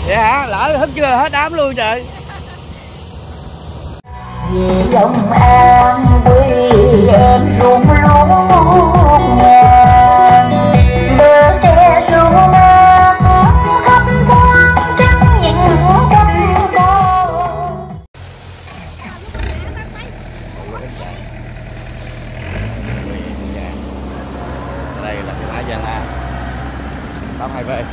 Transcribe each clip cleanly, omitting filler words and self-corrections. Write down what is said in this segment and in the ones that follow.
Vậy hả? Lỡ hết chưa hết đám luôn trời. Vì lòng an quê em rung lúa ngàn, bờ tre sương mát thấp thoáng trắng những cánh con. Đây là cái mã Giang A 82V.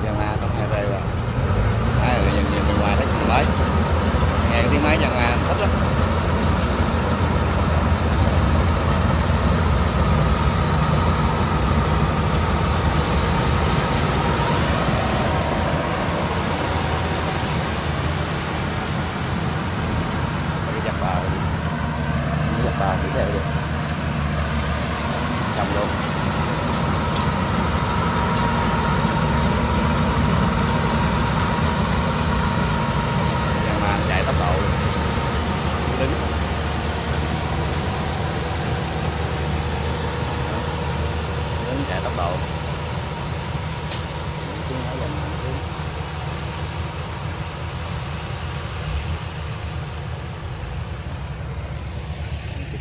Giang A 82V rồi. Đấy, nhìn bên ngoài thấy còn đấy. Nghe cái tiếng máy Giang A thích lắm. Vào thì theo được trồng luôn. Nhưng mà chạy tốc độ đứng chạy tốc độ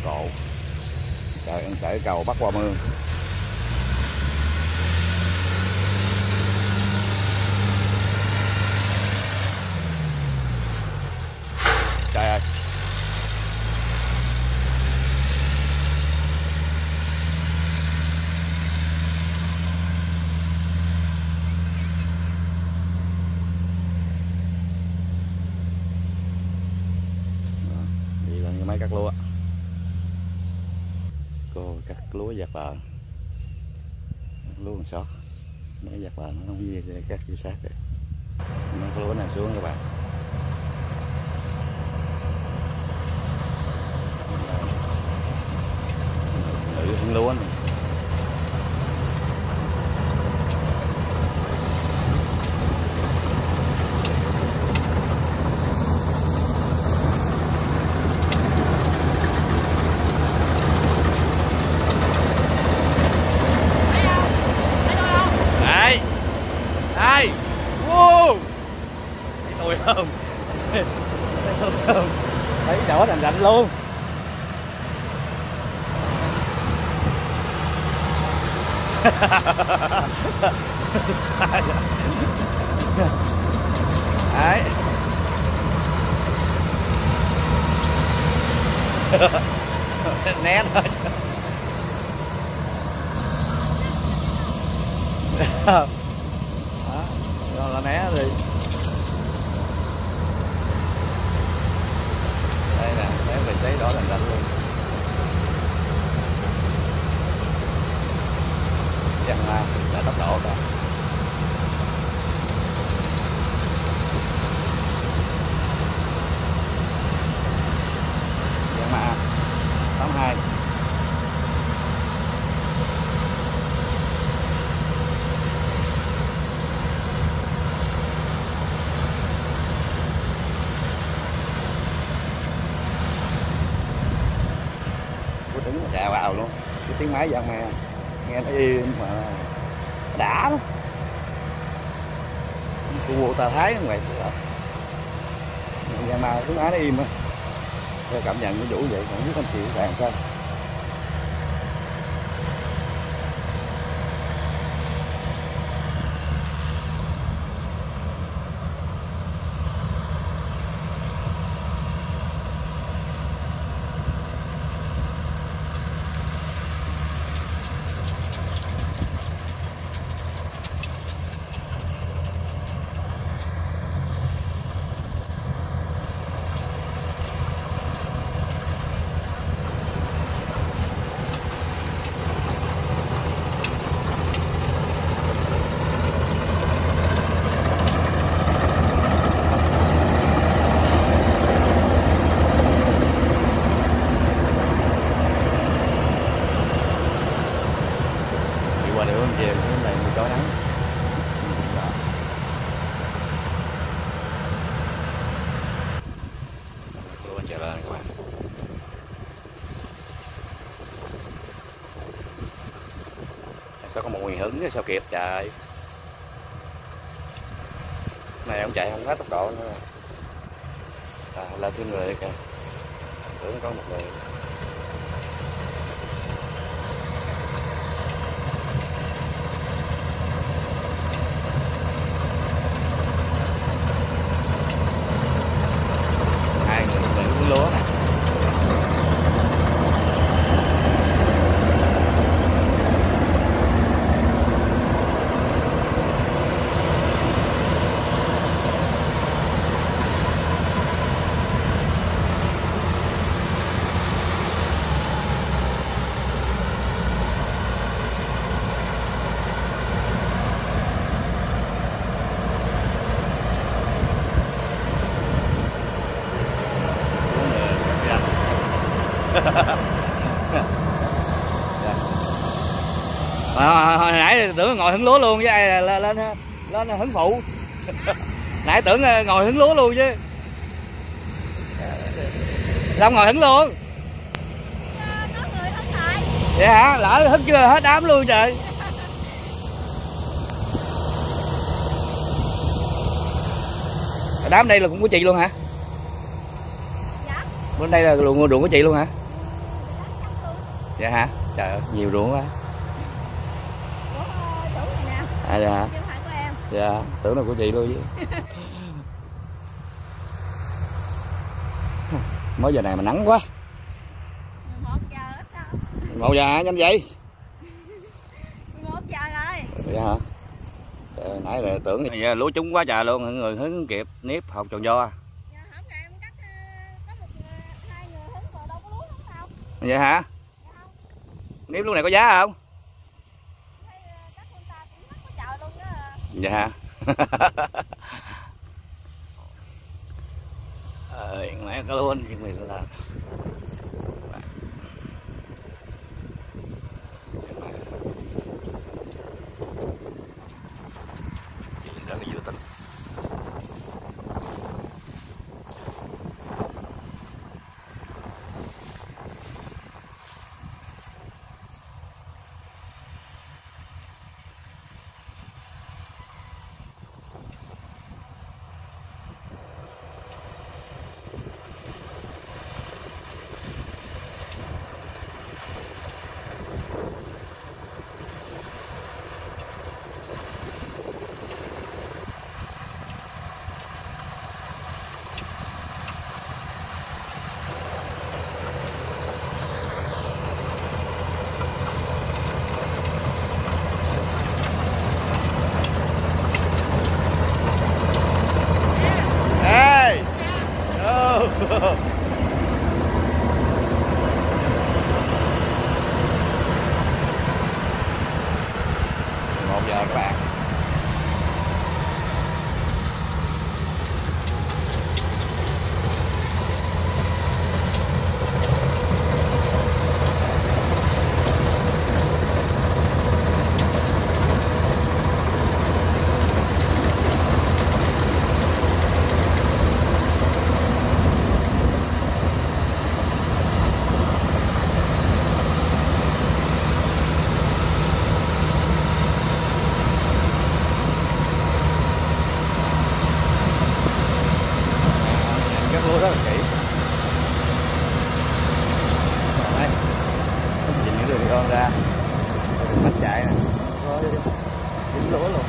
cổ chạy cầu bắc qua mương. Trời ơi, đi lên cái máy cắt lúa. Cô cắt lúa giặt bờ, lúa còn sót, mấy giặt bờ nó không gì cắt vô sát rồi, nó có lúa nào xuống các bạn. Nữ hứng lúa này. Đây, wow, thấy tôi không? Thấy tôi không? Thấy chỗ rành rành luôn. Đấy. Né thôi. Đó là né đi. Đây nè, né về sấy đỏ rành rành luôn. Chẳng là tốc độ cả. Yamaha 82. Đứng chạy vào luôn, cái tiếng máy Yamaha nghe nó im mà đã lắm. Cô ta thái ngoài Yamaha tiếng máy nó im á. Theo cảm nhận của Vũ vậy, không biết anh chị bạn sao. có một người hứng sao kịp trời. Này ông chạy không hết tốc độ nữa. Lên thêm người kìa. Tưởng có một người. Hai người cuốn lúa này. Hồi nãy tưởng ngồi hứng lúa luôn chứ ai lên hứng phụ. Nãy tưởng ngồi hứng lúa luôn chứ. Long ngồi hứng luôn. Vậy hả? Lỡ hứng chưa hết đám luôn trời. Đám đây là cũng của chị luôn hả? Dạ. Bên đây là ruộng của chị luôn hả? Dạ hả? Trời ơi, nhiều ruộng quá. Dạ hả? Dạ, tưởng là của chị luôn chứ. Mới giờ này mà nắng quá. 1 giờ hả? Nhanh vậy? 11 giờ rồi. Dạ hả? Trời, nãy là tưởng giờ lúa trúng quá trời luôn, người hứng kịp nếp học tròn do. Dạ, hôm nay em cắt có hai người hứng rồi đâu có lúa không sao. Vậy hả? Dạ không. Nếp lúc này có giá không? Cắt con ta cũng mất có chợ luôn đó. Dạ hả? Mẹ có luôn chứ mình là rất là vui tính. Giờ các bạn. Rất là kỹ. Đây, nhìn những đường con ra, bánh chạy nè, dính lúa luôn.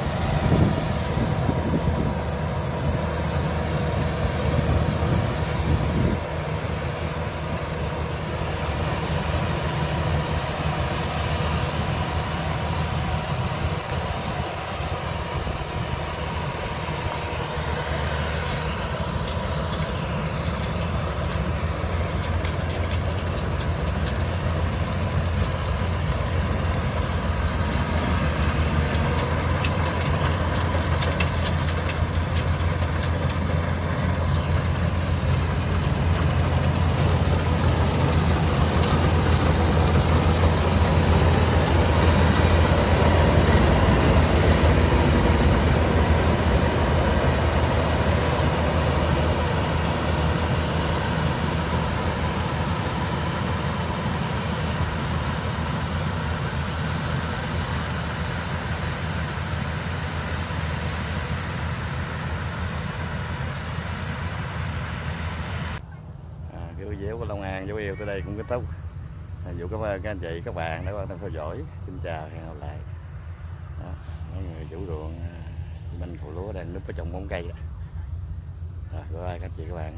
video của Long An dấu yêu tới đây cũng kết thúc. Dụ cảm ơn các anh chị các bạn đã quan tâm theo dõi. Xin chào, hẹn gặp lại. Đó, mấy người chủ ruộng bên thổ lúa đang núp ở trong bóng cây. Rồi, bye bye các anh chị các bạn.